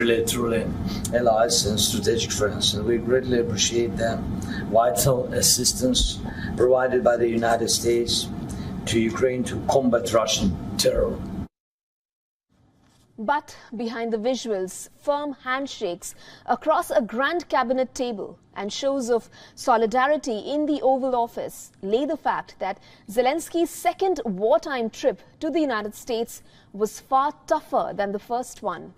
truly allies and strategic friends, and we greatly appreciate the vital assistance provided by the United States to Ukraine to combat Russian terror. But behind the visuals, firm handshakes across a grand cabinet table and shows of solidarity in the Oval Office lay the fact that Zelensky's second wartime trip to the United States was far tougher than the first one.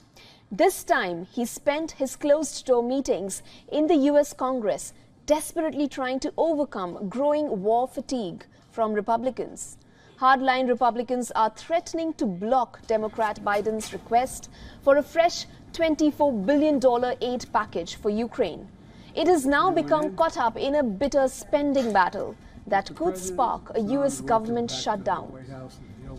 This time, he spent his closed-door meetings in the US Congress desperately trying to overcome growing war fatigue from Republicans. Hardline Republicans are threatening to block Democrat Biden's request for a fresh $24 billion aid package for Ukraine. It has now become caught up in a bitter spending battle that could spark a US government shutdown.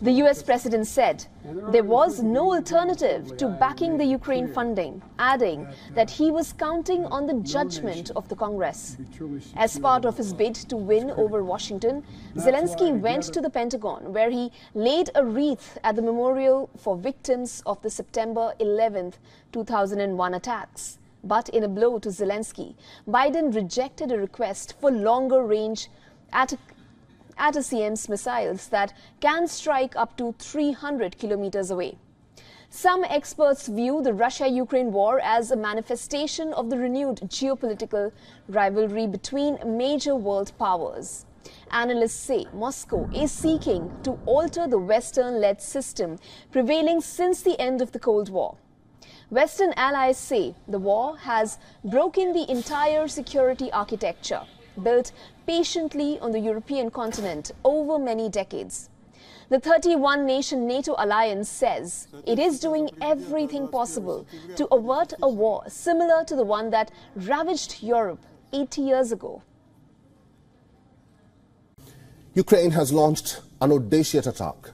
The US president said there was no alternative to backing the Ukraine funding, adding that he was counting on the judgment of the Congress. As part of his bid to win over Washington, Zelensky went to the Pentagon, where he laid a wreath at the memorial for victims of the September 11, 2001 attacks. But in a blow to Zelensky, Biden rejected a request for longer-range ATACMS missiles that can strike up to 300 kilometers away. Some experts view the Russia-Ukraine war as a manifestation of the renewed geopolitical rivalry between major world powers. Analysts say Moscow is seeking to alter the Western-led system prevailing since the end of the Cold War. Western allies say the war has broken the entire security architecture built patiently on the European continent over many decades. The 31-nation NATO alliance says it is doing everything possible to avert a war similar to the one that ravaged Europe 80 years ago. Ukraine has launched an audacious attack.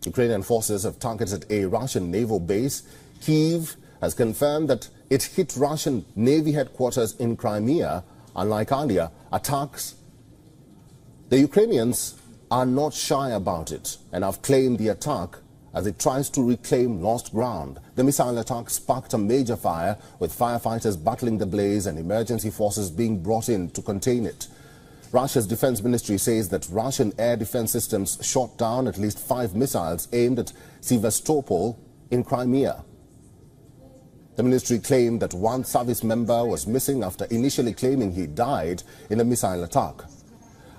Ukrainian forces have targeted a Russian naval base. Kyiv has confirmed that it hit Russian Navy headquarters in Crimea. Unlike earlier attacks, the Ukrainians are not shy about it and have claimed the attack as it tries to reclaim lost ground. The missile attack sparked a major fire, with firefighters battling the blaze and emergency forces being brought in to contain it. Russia's defense ministry says that Russian air defense systems shot down at least 5 missiles aimed at Sevastopol in Crimea. The ministry claimed that one service member was missing after initially claiming he died in a missile attack.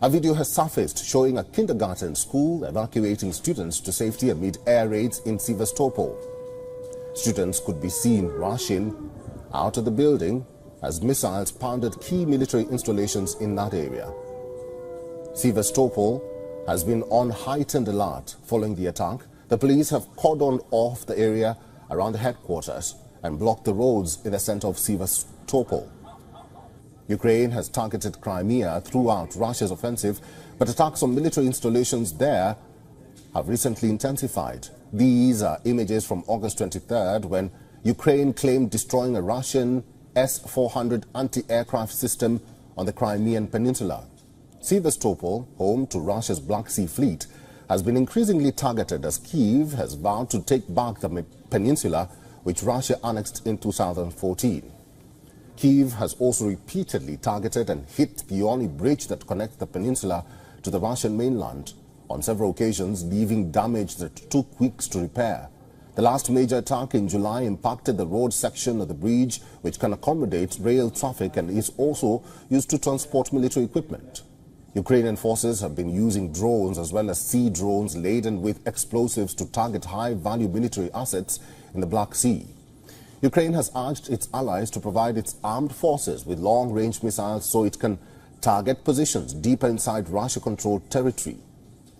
A video has surfaced showing a kindergarten school evacuating students to safety amid air raids in Sevastopol. Students could be seen rushing out of the building as missiles pounded key military installations in that area. Sevastopol has been on heightened alert following the attack. The police have cordoned off the area around the headquarters and blocked the roads in the center of Sevastopol. Ukraine has targeted Crimea throughout Russia's offensive, but attacks on military installations there have recently intensified. These are images from August 23rd, when Ukraine claimed destroying a Russian S-400 anti-aircraft system on the Crimean peninsula. Sevastopol, home to Russia's Black Sea Fleet, has been increasingly targeted as Kyiv has vowed to take back the peninsula, which Russia annexed in 2014. Kyiv has also repeatedly targeted and hit the only bridge that connects the peninsula to the Russian mainland, on several occasions leaving damage that took weeks to repair. The last major attack in July impacted the road section of the bridge, which can accommodate rail traffic and is also used to transport military equipment. Ukrainian forces have been using drones as well as sea drones laden with explosives to target high-value military assets in the Black Sea. Ukraine has urged its allies to provide its armed forces with long-range missiles so it can target positions deeper inside Russia-controlled territory.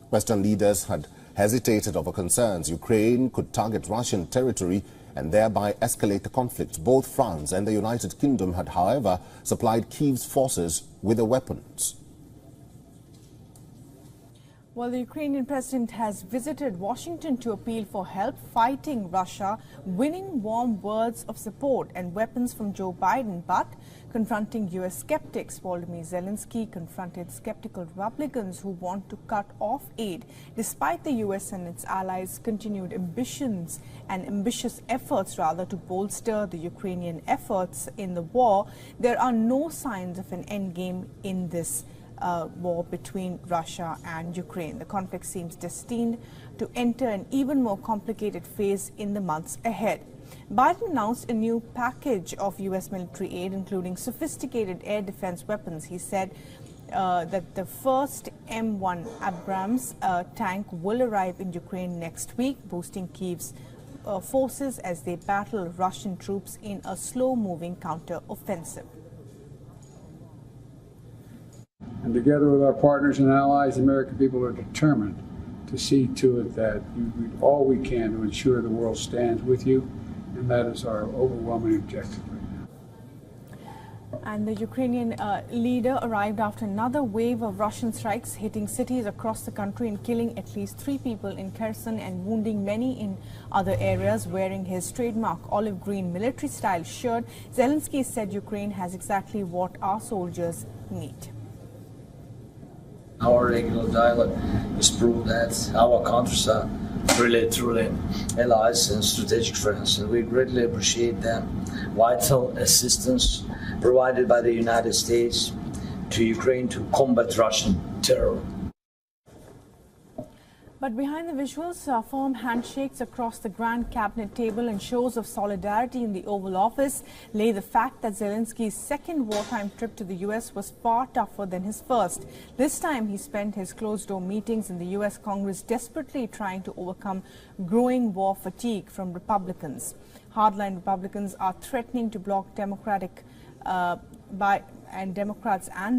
Western leaders had hesitated over concerns Ukraine could target Russian territory and thereby escalate the conflict. Both France and the United Kingdom had, however, supplied Kyiv's forces with the weapons. Well, the Ukrainian president has visited Washington to appeal for help fighting Russia, winning warm words of support and weapons from Joe Biden, but confronting U.S. skeptics. Volodymyr Zelensky confronted skeptical Republicans who want to cut off aid, despite the U.S. and its allies' continued ambitious efforts to bolster the Ukrainian efforts in the war. There are no signs of an endgame in this war between Russia and Ukraine. The conflict seems destined to enter an even more complicated phase in the months ahead. Biden announced a new package of U.S. military aid, including sophisticated air defense weapons. He said that the first M1 Abrams tank will arrive in Ukraine next week, boosting Kyiv's forces as they battle Russian troops in a slow-moving counter-offensive. And together with our partners and allies, the American people are determined to see to it that we do all we can to ensure the world stands with you, and that is our overwhelming objective right now. And the Ukrainian leader arrived after another wave of Russian strikes hitting cities across the country and killing at least 3 people in Kherson and wounding many in other areas. Wearing his trademark olive green military-style shirt, Zelensky said Ukraine has exactly what our soldiers need. Our regular dialogue has proved that our countries are really, truly allies and strategic friends, and we greatly appreciate the vital assistance provided by the United States to Ukraine to combat Russian terror. But behind the visuals, firm handshakes across the Grand Cabinet table and shows of solidarity in the Oval Office lay the fact that Zelensky's second wartime trip to the U.S. was far tougher than his first. This time he spent his closed-door meetings in the U.S. Congress desperately trying to overcome growing war fatigue from Republicans. Hardline Republicans are threatening to block Democrats and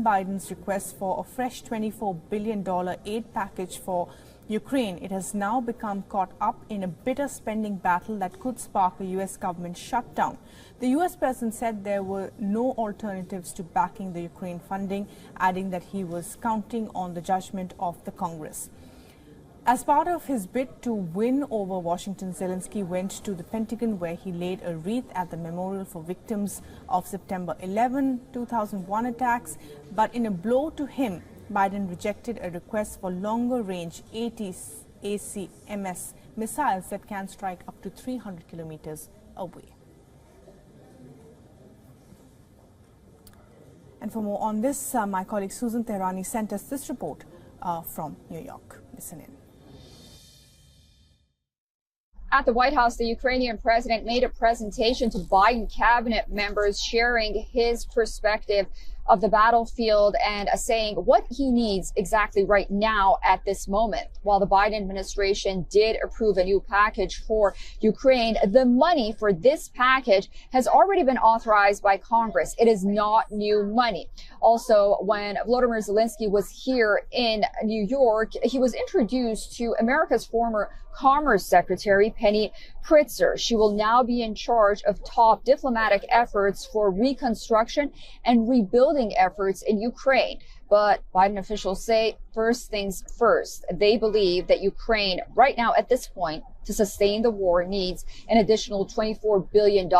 Biden's request for a fresh $24 billion aid package for Ukraine. It has now become caught up in a bitter spending battle that could spark a U.S. government shutdown. The U.S. president said there were no alternatives to backing the Ukraine funding, adding that he was counting on the judgment of the Congress. As part of his bid to win over Washington, Zelensky went to the Pentagon, where he laid a wreath at the memorial for victims of September 11, 2001 attacks. But in a blow to him, Biden rejected a request for longer-range ATACMS missiles that can strike up to 300 kilometers away. And for more on this, my colleague Susan Tehrani sent us this report from New York. Listen in. At the White House, the Ukrainian president made a presentation to Biden cabinet members, sharing his perspective of the battlefield and saying what he needs exactly right now at this moment. While the Biden administration did approve a new package for Ukraine, the money for this package has already been authorized by Congress. It is not new money. Also, when Volodymyr Zelensky was here in New York, he was introduced to America's former Commerce Secretary, Penny Pritzker. She will now be in charge of top diplomatic efforts for reconstruction and rebuilding efforts in Ukraine. But Biden officials say first things first. They believe that Ukraine right now at this point to sustain the war needs an additional $24 billion.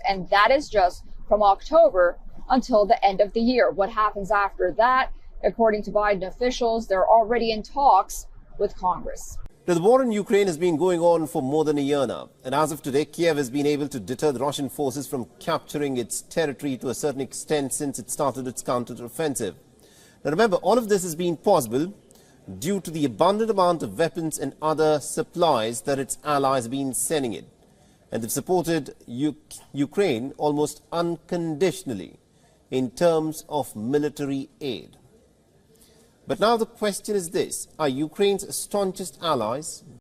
And that is just from October until the end of the year. What happens after that? According to Biden officials, they're already in talks with Congress. The war in Ukraine has been going on for more than a year now, and as of today, Kyiv has been able to deter the Russian forces from capturing its territory to a certain extent since it started its counter-offensive. Now remember, all of this has been possible due to the abundant amount of weapons and other supplies that its allies have been sending it, and they've supported Ukraine almost unconditionally in terms of military aid. But now the question is this: are Ukraine's staunchest allies